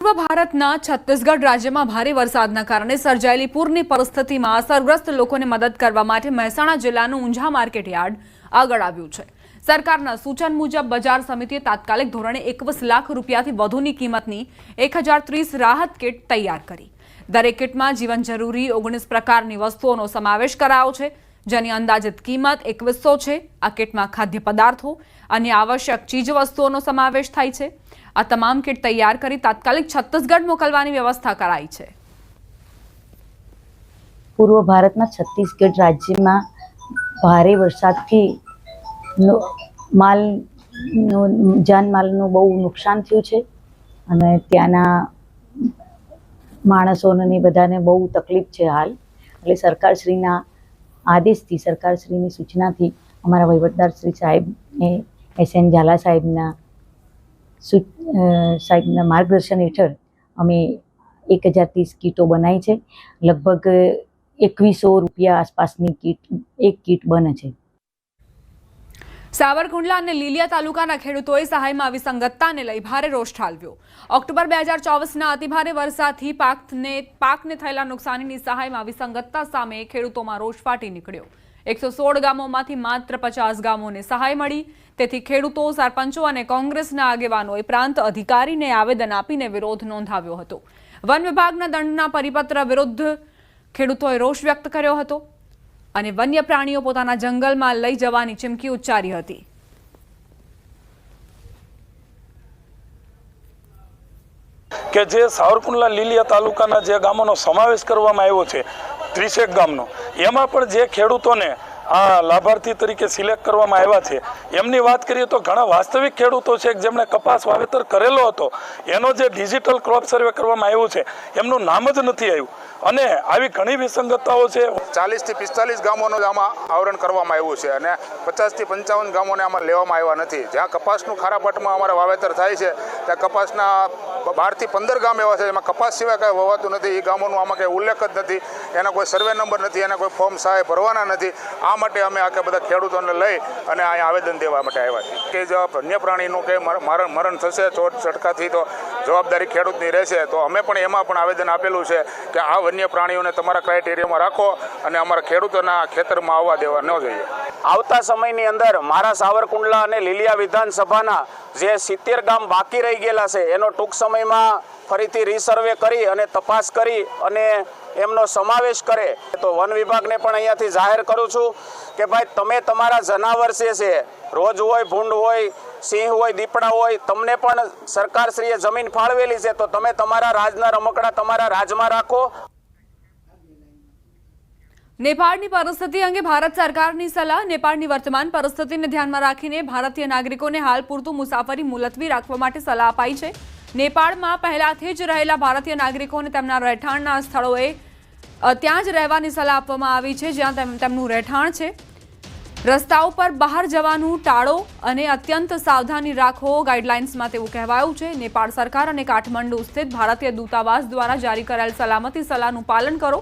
પૂર્વ ભારતના છત્તીસગઢ રાજ્યમાં ભારે વરસાદના કારણે સર્જાયેલી પૂરની પરિસ્થિતિમાં અસરગ્રસ્ત લોકોને મદદ કરવા માટે મહેસાણા જિલ્લાનું ઊંઝા માર્કેટ યાર્ડ આગળ આવ્યું છે। સરકારના સૂચન મુજબ બજાર સમિતિએ તાત્કાલિક ધોરણે 21 લાખ રૂપિયાથી વધુની કિંમતની 1030 રાહત કીટ તૈયાર કરી। દરેક કીટમાં જીવન જરૂરી 19 પ્રકારની વસ્તુઓનો સમાવેશ કરાયો છે, જેની અંદાજિત કિંમત 2100 છે। આ કીટમાં ખાદ્ય પદાર્થો અને આવશ્યક ચીજવસ્તુઓનો સમાવેશ થાય છે। આ તમામ કીટ તૈયાર કરી તાત્કાલિક છત્તીસગઢ મોકલવાની વ્યવસ્થા કરાઈ છે। પૂર્વ ભારતમાં છત્તીસગઢ રાજ્યમાં ભારે વરસાદથી જાનમાલનું બહુ નુકસાન થયું છે અને ત્યાંના માણસોને બધાને બહુ તકલીફ છે હાલ। એટલે સરકારશ્રીના આદેશથી, સરકારશ્રીની સૂચનાથી અમારા વહીવટદાર શ્રી સાહેબને SN ઝાલા સાહેબના માર્ગદર્શન હેઠળ અમે 1030 કીટો બનાવી છે। લગભગ 2100 રૂપિયા આસપાસની એક કીટ બને છે। સાવરકુંડલા અને લીલિયા તાલુકાના ખેડૂતોએ સહાયમાં વિસંગતતાને લઈ ભારે રોષ ઠાલવ્યો। ઓક્ટોબર 2024ના અતિભારે વરસાદથી પાકને થયેલા નુકસાનીની સહાયમાં વિસંગતતા સામે ખેડૂતોમાં રોષ ફાટી નીકળ્યો। 116 ગામોમાંથી માત્ર 50 ગામોને સહાય મળી। તેથી ખેડૂતો, સરપંચો અને કોંગ્રેસના આગેવાનોએ પ્રાંત અધિકારીને આવેદન આપીને વિરોધ નોંધાવ્યો હતો। વન વિભાગના દંડના પરિપત્ર વિરુદ્ધ ખેડૂતોએ રોષ વ્યક્ત કર્યો હતો અને વન્ય પ્રાણીઓ પોતાના જંગલમાં લઈ જવાની ચીમકી ઉચ્ચારી હતી। કે જે સાવરકુંડલા લીલિયા તાલુકાના જે ગામોનો સમાવેશ કરવામાં આવ્યો છે 30 ગામનો, એમાં પણ જે ખેડૂતોને આ લાભાર્થી તરીકે સિલેક્ટ કરવામાં આવ્યા છે એમની વાત કરીએ તો ઘણા વાસ્તવિક ખેડૂતો છે જેમણે કપાસ વાવેતર કરેલો હતો, એનો જે ડિજિટલ ક્રોપ સર્વે કરવામાં આવ્યું છે એમનું નામ જ નથી આવ્યું અને આવી ઘણી વિસંગતતાઓ છે। 40 થી 45 ગામોનું આમાં આવરણ કરવામાં આવ્યું છે અને 50 થી 55 ગામોને આમાં લેવામાં આવ્યા નથી। જ્યાં કપાસનું ખારાપટમાં અમારા વાવેતર થાય છે ત્યાં કપાસના 12 થી 15 ગામ એવા છે જેમાં કપાસ સિવાય કાંઈ વવાતું નથી। એ ગામોનું આમાં કંઈ ઉલ્લેખ જ નથી, એના કોઈ સર્વે નંબર નથી, એના કોઈ ફોર્મ સહાય ભરવાના નથી। આ માટે અમે આખા બધા ખેડૂતોને લઈ અને અહીંયા આવેદન દેવા માટે આવ્યા છીએ કે જો વન્ય પ્રાણીનું કંઈ મરણ થશે ચોટ છટકાથી તો જવાબદારી ખેડૂતની રહેશે। તો અમે પણ એમાં પણ આવેદન આપેલું છે કે આ વન્ય પ્રાણીઓને તમારા ક્રાઇટેરિયામાં રાખો અને અમારા ખેડૂતોના ખેતરમાં આવવા દેવા ન જોઈએ। આવતા સમયની અંદર મારા સાવરકુંડલા અને લીલિયા વિધાનસભાના જે 70 ગામ બાકી રહી ગયેલા છે એનો ટૂંક સમયમાં ફરીથી રીસર્વે કરી અને તપાસ કરી અને એમનો સમાવેશ કરે। તો વન વિભાગને પણ અહીંયાથી જાહેર કરું છું કે ભાઈ તમે તમારા જનાવર છે, રોજ હોય, ભૂંડ હોય, સિંહ હોય, દીપડા હોય, તમને પણ સરકારશ્રીએ જમીન ફાળવેલી છે તો તમે તમારા રાજના રમકડા તમારા રાજમાં રાખો। નેપાળની પરિસ્થિતિ અંગે ભારત સરકારની સલાહ। નેપાળની વર્તમાન પરિસ્થિતિને ધ્યાનમાં રાખીને ભારતીય નાગરિકોને હાલ પૂરતું મુસાફરી મુલતવી રાખવા માટે સલાહ અપાઈ છે। નેપાળમાં પહેલાથી જ રહેલા ભારતીય નાગરિકોને તેમના રહેઠાણના સ્થળોએ ત્યાં જ રહેવાની સલાહ આપવામાં આવી છે જ્યાં તેમનું રહેઠાણ છે। રસ્તાઓ પર બહાર જવાનું ટાળો અને અત્યંત સાવધાની રાખો ગાઈડલાઇન્સમાં તેવું કહેવાયું છે। નેપાળ સરકાર અને કાઠમંડુ સ્થિત ભારતીય દૂતાવાસ દ્વારા જારી કરાયેલ સલામતી સલાહનું પાલન કરો।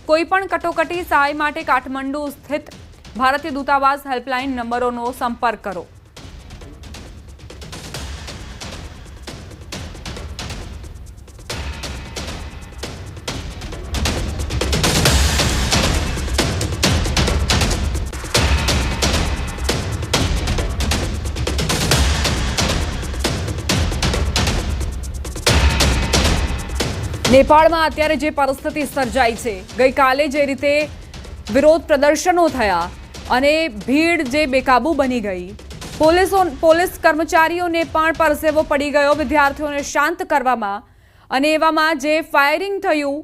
કોઈપણ કટોકટી સહાય માટે કાઠમંડુ સ્થિત ભારતીય દૂતાવાસ હેલ્પલાઇન નંબરોનો સંપર્ક કરો। નેપાળમાં અત્યારે જે પરિસ્થિતિ સર્જાઈ છે, ગઈકાલે જે રીતે વિરોધ પ્રદર્શનો થયા અને ભીડ જે બેકાબૂ બની ગઈ, પોલીસ કર્મચારીઓને પણ પરસેવો પડી ગયો વિદ્યાર્થીઓને શાંત કરવામાં, અને એવામાં જે ફાયરિંગ થયું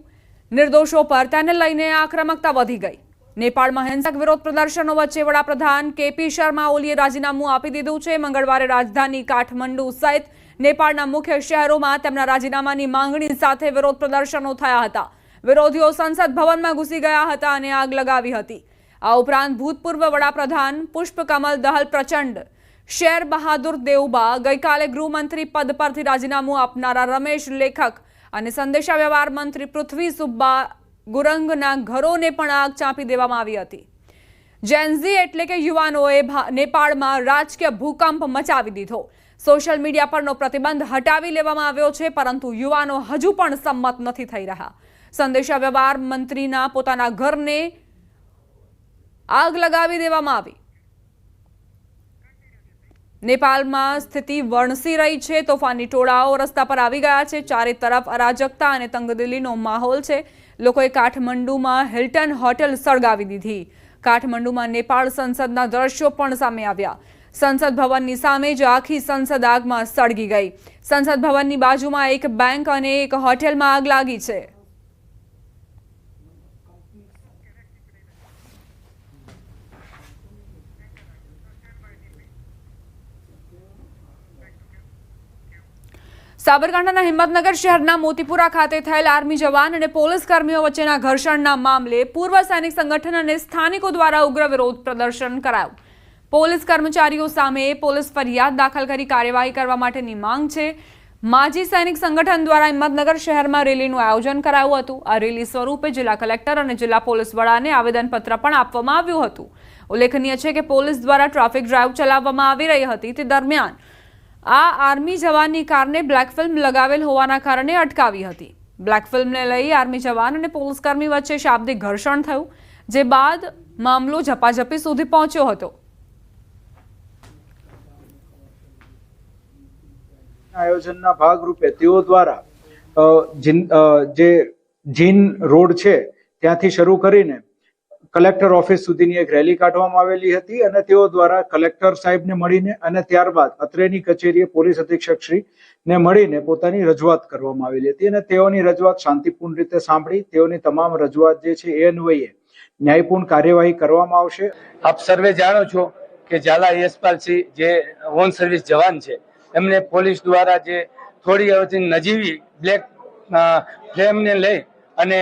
નિર્દોષો પર તેને લઈને આક્રમકતા વધી ગઈ। નેપાળમાં હિંસક વિરોધ પ્રદર્શનો વચ્ચે વડાપ્રધાન KP શર્મા ઓલીએ રાજીનામું આપી દીધું છે। મંગળવારે રાજધાની કાઠમંડુ સહિત નેપાળના મુખ્ય શહેરોમાં તેમના રાજીનામાની માંગણી સાથે વિરોધ પ્રદર્શનો થયા હતા। વિરોધીઓ સંસદ ભવનમાં ઘૂસી ગયા હતા અને આગ લગાવી હતી। આ ઉપરાંત ભૂતપૂર્વ વડાપ્રધાન પુષ્પકમલ દહલ પ્રચંડ, શેર બહાદુર દેવબા, ગઈકાલે ગૃહમંત્રી પદ પરથી રાજીનામું આપનારા રમેશ લેખક અને સંદેશા વ્યવહાર મંત્રી પૃથ્વી સુબ્બા ગુરંગના ઘરોને પણ આગ ચાંપી દેવામાં આવી હતી। જેન ઝી એટલે કે યુવાનોએ નેપાળમાં રાજકીય ભૂકંપ મચાવી દીધો। સોશિયલ મીડિયા પરનો પ્રતિબંધ હટાવી લેવામાં આવ્યો છે, પરંતુ યુવાનો હજુ પણ સંમત નથી થઈ રહ્યા. સંદેશાવ્યવહાર મંત્રીના પોતાના ઘરને આગ લગાવી દેવામાં આવી. નેપાળમાં સ્થિતિ વણસી રહી છે. તોફાની ટોળાઓ રસ્તા પર આવી ગયા છે. ચારે તરફ અરાજકતા અને તંગદિલીનો માહોલ છે. લોકોએ કાઠમંડુમાં હિલ્ટન હોટેલ સળગાવી દીધી. કાઠમંડુમાં નેપાળ સંસદના દ્રશ્યો પણ સામે આવ્યા. સંસદ ભવનની સામે જ આખી સંસદ આગમાં સળગી ગઈ. સંસદ ભવનની બાજુમાં એક બેંક અને એક હોટેલમાં આગ લાગી છે. સાબરકાંઠાના હિંમતનગર શહેરના મોતીપુરા ખાતે થયેલ આર્મી જવાન અને પોલીસ કર્મીઓ વચ્ચેના ઘર્ષણના મામલે પૂર્વ સૈનિક સંગઠન અને સ્થાનિકો દ્વારા ઉગ્ર વિરોધ પ્રદર્શન કરાયું. પોલીસ કર્મચારીઓ સામે પોલીસ ફરિયાદ દાખલ કરી કાર્યવાહી કરવા માટેની માંગ છે. માજી સૈનિક સંગઠન દ્વારા હિંમતનગર શહેરમાં રેલીનું આયોજન કરાયું હતું. આ રેલી સ્વરૂપે જિલ્લા કલેક્ટર અને જિલ્લા પોલીસ વડાને આવેદનપત્ર પણ આપવામાં આવ્યું હતું. ઉલ્લેખનીય છે કે પોલીસ દ્વારા ટ્રાફિક ડ્રાઈવ ચલાવવામાં આવી રહી હતી. તે દરમિયાન આ આર્મી જવાનની કારને બ્લેક ફિલ્મ લગાવેલ હોવાના કારણે અટકાવી હતી. બ્લેક ફિલ્મને લઈ આર્મી જવાન અને પોલીસકર્મી વચ્ચે શાબ્દિક ઘર્ષણ થયું, જે બાદ મામલો ઝપાઝપી સુધી પહોંચ્યો હતો. આયોજનના ભાગરૂપે તેઓ દ્વારા જે જીન રોડ છે ત્યાંથી શરૂ કરીને કલેક્ટર ઓફિસ સુધીની એક રેલી કાઢવામાં આવેલી હતી અને તેઓ દ્વારા કલેક્ટર સાહેબને મળીને અને ત્યારબાદ અત્રેની કચેરીએ પોલીસ અધિક્ષક શ્રીને મળીને પોતાની રજૂઆત કરવામાં આવેલી હતી અને તેઓની રજૂઆત શાંતિપૂર્ણ રીતે સાંભળી તેઓની તમામ રજૂઆત જે છે એ અન્વયે ન્યાયપૂર્ણ કાર્યવાહી કરવામાં આવશે. આપ સર્વે જાણો છો કે ઝાલા યશપાલસિંહ જે ઓન સર્વિસ જવાન છે એમને પોલીસ દ્વારા જે થોડી હવે નજીવી બ્લેક ફ્લેમને લઈ અને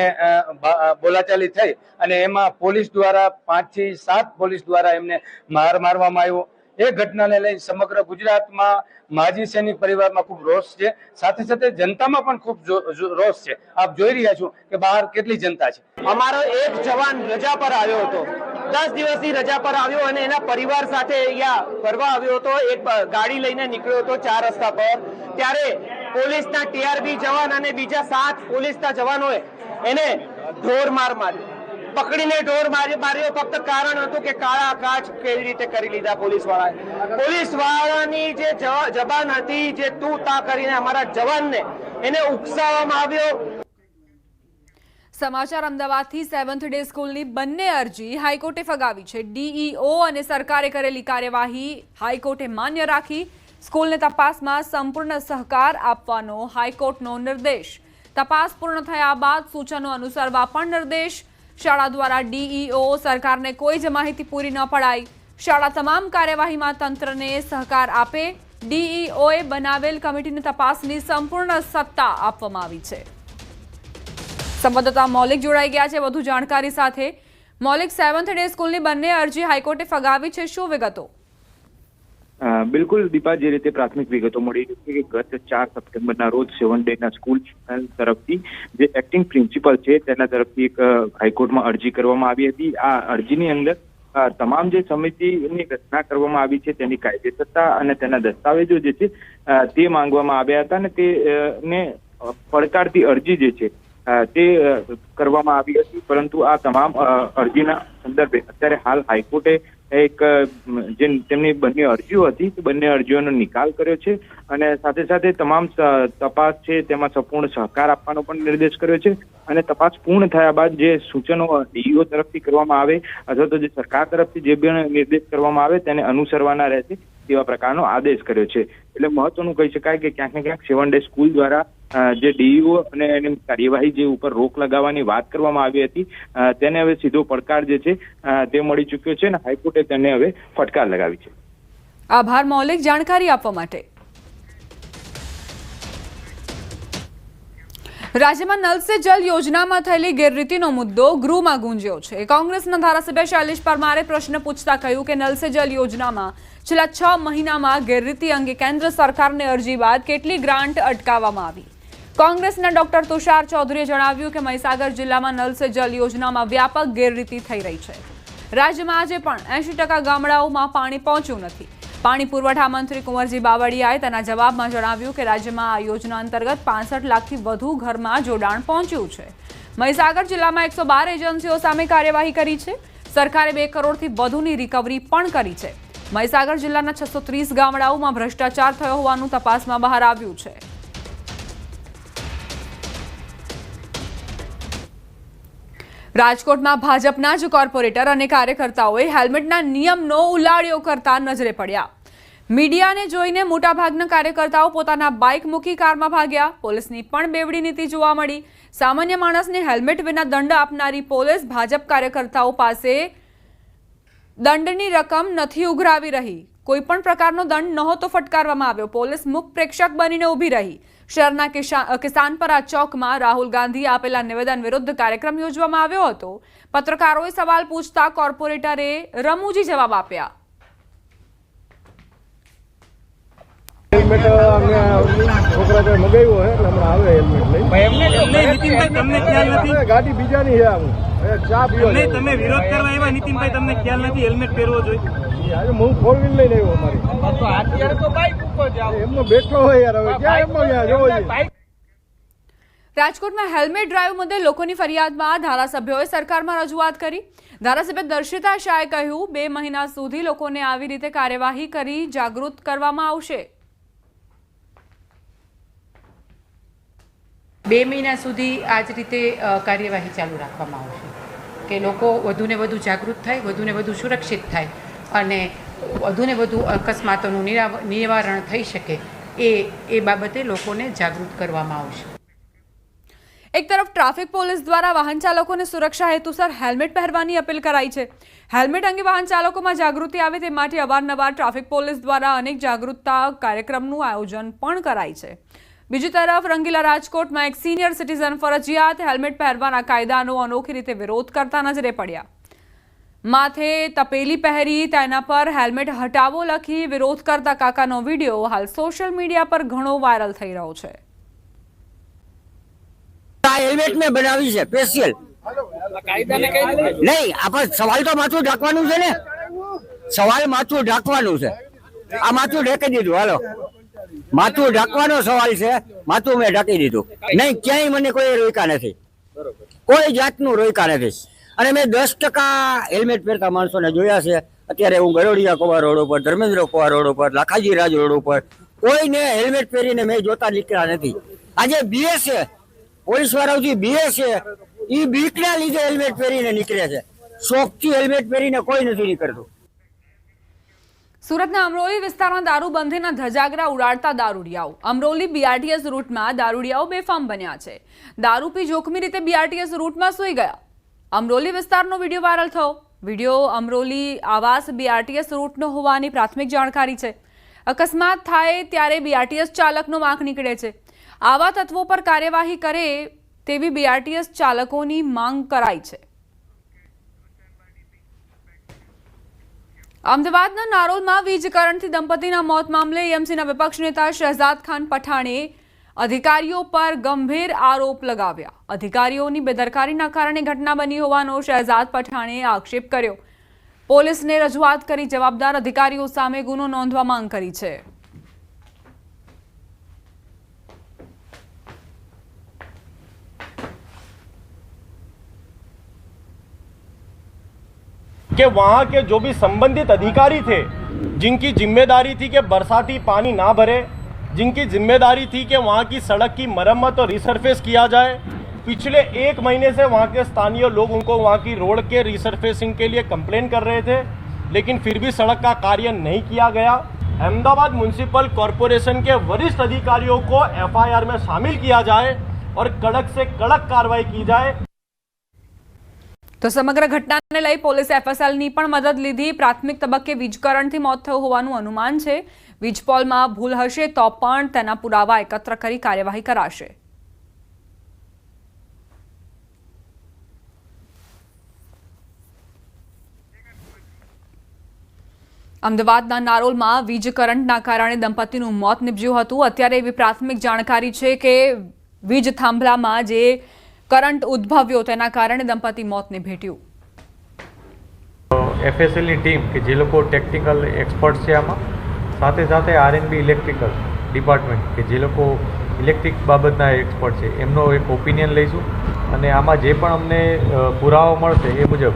બોલાચાલી થઈ અને એમાં પોલીસ દ્વારા 5 થી 7 પોલીસ દ્વારા એમને મારવામાં આવ્યો. એ ઘટનાને લઈ સમગ્ર ગુજરાતમાં માજી સૈનિક પરિવારમાં ખૂબ રોષ છે. સાથે સાથે જનતામાં પણ ખૂબ રોષ છે. આપ જોઈ રહ્યા છો કે બહાર કેટલી જનતા છે. અમારો એક જવાન રજા પર આવ્યો હતો, 10 દિવસની રજા પર આવ્યો અને એના પરિવાર સાથે અહીંયા ફરવા આવ્યો હતો. એક ગાડી લઈને નીકળ્યો હતો 4 રસ્તા પર. ત્યારે પોલીસના ટીઆરબી જવાન અને બીજા 7 પોલીસના જવાનોએ એને ઢોર માર્યો. પકડીને ઢોર માર્યો. ફક્ત કારણ હતું કે કાળા કાચ કેવી રીતે કરી લીધા પોલીસ વાળાની જે જબાન હતી, જે તું તા કરીને અમારા જવાનને એને ઉકસાવવામાં આવ્યો. સમાચાર અમદાવાદથી 7th ડે સ્કૂલની બંને અરજી હાઈકોર્ટે ફગાવી છે. ડીઈઓ અને સરકારે કરેલી કાર્યવાહી હાઈકોર્ટે માન્ય રાખી. સ્કૂલને તપાસમાં સંપૂર્ણ સહકાર આપવાનો હાઈકોર્ટનો નિર્દેશ. તપાસ પૂર્ણ થયા બાદ સૂચનો અનુસરવા પણ નિર્દેશ. શાળા દ્વારા ડીઈઓ સરકારને કોઈ જ માહિતી પૂરી ન પડાય. શાળા તમામ કાર્યવાહીમાં તંત્રને સહકાર આપે. ડીઈઓએ બનાવેલ કમિટીને તપાસની સંપૂર્ણ સત્તા આપવામાં આવી છે. સંવાદદાતા મૌલિક જોડાઈ ગયા છે વધુ જાણકારી સાથે. મૌલિક, 7th ડે સ્કૂલની બંને અરજી હાઈકોર્ટે ફગાવી છે, શું વિગતો? બિલકુલ દીપા, જે રીતે પ્રાથમિક વિગતો મળી છે કે ગત 4 સપ્ટેમ્બરના રોજ 7th ડેના સ્કૂલ તરફથી જે એક્ટિંગ પ્રિન્સિપલ છે તેના તરફથી એક હાઈકોર્ટમાં અરજી કરવામાં આવી હતી. આ અરજીની અંદર તમામ જે સમિતિની રચના કરવામાં આવી છે તેની કાયદેસરતા અને તેના દસ્તાવેજો જે છે તે માંગવામાં આવ્યા હતા અને તેને પડકારતી અરજી જે છે તે કરવામાં આવી હતી. પરંતુ આ તમામ અરજીના સંદર્ભે અત્યારે હાલ હાઈકોર્ટે એક જે તેમની બંને અરજીઓ હતી તે બંને અરજીઓનો નિકાલ કર્યો છે અને સાથે સાથે તમામ તપાસ છે તેમાં સંપૂર્ણ સહકાર આપવાનો પણ નિર્દેશ કર્યો છે અને તપાસ પૂર્ણ થયા બાદ જે સૂચનો ડીઈઓ તરફથી કરવામાં આવે અથવા તો જે સરકાર તરફથી જે પણ નિર્દેશ કરવામાં આવે તેને અનુસરવાના રહેશે તેવા પ્રકારનો આદેશ કર્યો છે. એટલે મહત્વનું કહી શકાય કે ક્યાંક ને ક્યાંક 7th ડે સ્કૂલ દ્વારા જે ડીઈઓ અને એની કાર્યવાહી જે ઉપર રોક લગાવવાની વાત કરવામાં આવી હતી તેને હવે સીધો પડકાર જે છે તે મળી ચૂક્યો છે અને હાઈકોર્ટે તેને હવે ફટકાર લગાવી છે. આભાર મૌલિક, જાણકારી આપવા માટે. રાજ્યમાં નલ સે જલ યોજનામાં થયેલી ગેરરીતિનો મુદ્દો ગૃહમાં ગુંજ્યો છે. કોંગ્રેસના ધારાસભ્ય શૈલેષ પરમારે પ્રશ્ન પૂછતા કહ્યું કે નલ સે જલ યોજનામાં છેલ્લા 6 મહિનામાં ગેરરીતિ અંગે કેન્દ્ર સરકારને અરજી બાદ કેટલી ગ્રાન્ટ અટકાવવામાં આવી. કોંગ્રેસના ડોક્ટર તુષાર ચૌધરીએ જણાવ્યું કે મહીસાગર જિલ્લામાં નલ સે જલ યોજનામાં વ્યાપક ગેરરીતિ થઈ રહી છે. રાજ્યમાં આજે પણ 80% ગામડાઓમાં પાણી પહોંચ્યું નથી. પાણી પુરવઠા મંત્રી કુંવરજી બાવળિયાએ તેના જવાબમાં જણાવ્યું કે રાજ્યમાં આ યોજના અંતર્ગત 65 લાખથી વધુ ઘરમાં જોડાણ પહોંચ્યું છે. મહીસાગર જિલ્લામાં 112 એજન્સીઓ સામે કાર્યવાહી કરી છે. સરકારે 2 કરોડથી વધુની રિકવરી પણ કરી છે. મહીસાગર જિલ્લાના 630 ગામડાઓમાં ભ્રષ્ટાચાર થયો હોવાનું તપાસમાં બહાર આવ્યું છે. રાજકોટમાં ભાજપના જ કોર્પોરેટર અને કાર્યકર્તાઓએ હેલ્મેટના નિયમનો ઉલાળ્યો કરતા નજરે પડ્યા. મીડિયાને જોઈને મોટાભાગના કાર્યકર્તાઓ પોતાના બાઇક મૂકી કારમાં ભાગ્યા. પોલીસની પણ બેવડી નીતિ જોવા મળી. સામાન્ય માણસને હેલ્મેટ વિના દંડ આપનારી પોલીસ ભાજપ કાર્યકર્તાઓ પાસે દંડની રકમ નથી ઉઘરાવી રહી. કોઈ પણ પ્રકારનો દંડ નહોતો ફટકારવામાં આવ્યો. પોલીસ મુખ પ્રેક્ષક બનીને ઊભી રહી. શહેરના કિસાનપરા ચોકમાં રાહુલ ગાંધીએ આપેલા નિવેદન વિરુદ્ધ કાર્યક્રમ યોજવામાં આવ્યો હતો. પત્રકારોએ સવાલ પૂછતા કોર્પોરેટરે રમૂજી જવાબ આપ્યા. હેલ્મેટ છોકરા મગાવ્યો હે એટલે હમણાં આવે હેલ્મેટ લઈ. તમને ખ્યાલ નથી? ગાડી બીજાની છે. હું ચા પીવા તમે વિરોધ કરવા આવ્યા નીતિનભાઈ, તમને ખ્યાલ નથી હેલ્મેટ પહેરવો જોઈએ? આજે હું 4 વ્હીલ લઈને આવ્યો અમારી. તો અત્યારે તો બાઇક ઉપર જાવ. એમનો બેઠો હોય યાર, હવે ક્યાં એમનો ત્યાં જોવો છે. રાજકોટમાં હેલ્મેટ ડ્રાઈવ મુદ્દે લોકોની ફરિયાદમાં ધારાસભ્યોએ સરકારમાં રજૂઆત કરી. ધારાસભ્ય દર્શિતા શાહે કહ્યું 2 મહિના સુધી લોકોને આવી રીતે કાર્યવાહી કરી જાગૃત કરવામાં આવશે. 2 મહિના સુધી આ જ રીતે કાર્યવાહી ચાલુ રાખવામાં આવશે કે લોકો વધુને વધુ જાગૃત થાય, વધુને વધુ સુરક્ષિત થાય અને વધુને વધુ અકસ્માતોનું નિવારણ થઈ શકે એ બાબતે લોકોને જાગૃત કરવામાં આવશે. એક તરફ ટ્રાફિક પોલીસ દ્વારા વાહન ચાલકોને સુરક્ષા હેતુસર હેલ્મેટ પહેરવાની અપીલ કરાઈ છે. હેલ્મેટ અંગે વાહન ચાલકોમાં જાગૃતિ આવે તે માટે અવારનવાર ટ્રાફિક પોલીસ દ્વારા અનેક જાગૃતતા કાર્યક્રમનું આયોજન પણ કરાય છે. બીજી તરફ રંગીલા રાજકોટમાં એક સિનિયર સિટીઝન ફરજિયાત હેલ્મેટ પહેરવાના કાયદાનો અનોખી રીતે વિરોધ કરતા નજરે પડ્યા. માથે તપેલી પહેરી તેના પર હેલ્મેટ હટાવો લખી વિરોધ કરતા કાકાનો વિડીયો હાલ સોશિયલ મીડિયા પર ઘણો વાયરલ થઈ રહ્યો છે. હેલ્મેટ મેં બનાવી છે સ્પેશિયલ. નહીં, આપણે સવાલ તો માથું ઢાંકવાનું છે ને. સવાલ માથું ઢાંકવાનું છે. આ માથું ઢાંકી દીધું. હાલો, માથું ઢાંકવાનો સવાલ છે. માથું મેં ઢાંકી દીધું. નહીં, ક્યાંય મને કોઈ રોક્યા નથી. કોઈ જાતનું રોક્યા નથી. અને મેં 10% હેલ્મેટ પહેરતા માણસોને જોયા છે. અત્યારે હું ગરોડિયા કોવા રોડ ઉપર, ધર્મેન્દ્ર કોવા રોડ ઉપર, લાખાજી રાજ રોડ ઉપર કોઈને હેલ્મેટ પહેરીને મેં જોતા નીકળ્યા નથી. આજે બીએસ છે, પોલીસ વાળાઓથી બીએસ છે, એ બીકના લીધે હેલ્મેટ પહેરીને નીકળે છે. શોખથી હેલ્મેટ પહેરીને કોઈ નથી નીકળતું. સુરતના અમરોલી વિસ્તારમાં દારૂબંધીના ધજાગરા ઉડાડતા દારૂડિયાઓ. અમરોલી બીઆરટીએસ રૂટમાં દારૂડિયાઓ બેફામ બન્યા છે. દારૂ પી જોખમી રીતે બીઆરટીએસ રૂટમાં સૂઈ ગયા. અમરોલી વિસ્તારનો વિડીયો વાયરલ થયો. વિડીયો અમરોલી આવાસ બીઆરટીએસ રૂટનો હોવાની પ્રાથમિક જાણકારી છે. અકસ્માત થાય ત્યારે બીઆરટીએસ ચાલકનો વાંક નીકળે છે. આવા તત્વો પર કાર્યવાહી કરે તેવી બીઆરટીએસ ચાલકોની માંગ કરાઈ છે. અમદાવાદના નારોલમાં વીજ કરંટથી દંપતીના મોત મામલે એએમસીના વિપક્ષ નેતા શહેજાદ ખાન પઠાણે અધિકારીઓ પર ગંભીર આરોપ લગાવ્યા. અધિકારીઓની બેદરકારીના કારણે ઘટના બની હોવાનો શહેજાદ પઠાણે આક્ષેપ કર્યો. પોલીસને રજૂઆત કરી જવાબદાર અધિકારીઓ સામે ગુનો નોંધવા માંગ કરી છે. कि वहाँ के जो भी संबंधित अधिकारी थे, जिनकी जिम्मेदारी थी कि बरसाती पानी ना भरे, जिनकी जिम्मेदारी थी कि वहाँ की सड़क की मरम्मत और रिसरफेस किया जाए, पिछले 1 महीने से वहाँ के स्थानीय लोग उनको वहाँ की रोड के रिसरफेसिंग के लिए कंप्लेन कर रहे थे, लेकिन फिर भी सड़क का कार्य नहीं किया गया. अहमदाबाद म्यूनिसिपल कॉरपोरेशन के वरिष्ठ अधिकारियों को FIR में शामिल किया जाए और कड़क से कड़क कार्रवाई की जाए. તો સમગ્ર ઘટનાને લઈ પોલીસે FSLની પણ મદદ લીધી. પ્રાથમિક તબક્કે વીજ કરંટથી મોત થયું હોવાનું અનુમાન છે. વીજપોલમાં ભૂલ હશે તો પણ તેના પુરાવા એકત્ર કરી કાર્યવાહી કરાશે. અમદાવાદના નારોલમાં વીજ કરંટના કારણે દંપતીનું મોત નીપજ્યું હતું. અત્યારે એવી પ્રાથમિક જાણકારી છે કે વીજ થાંભલામાં જે કરંટ ઉદ્ભવ્યો તેના કારણે દંપતી મોતને ભેટ્યું. FSLની ટીમ કે જે લોકો ટેકનિકલ એક્સપર્ટ છે આમાં સાથે સાથે આરએનબી ઇલેક્ટ્રિકલ ડિપાર્ટમેન્ટ કે જે લોકો ઇલેક્ટ્રિક બાબતના એક્સપર્ટ છે એમનો એક ઓપિનિયન લઈશું અને આમાં જે પણ અમને પુરાવા મળશે એ મુજબ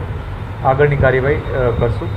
આગળની કાર્યવાહી કરશું.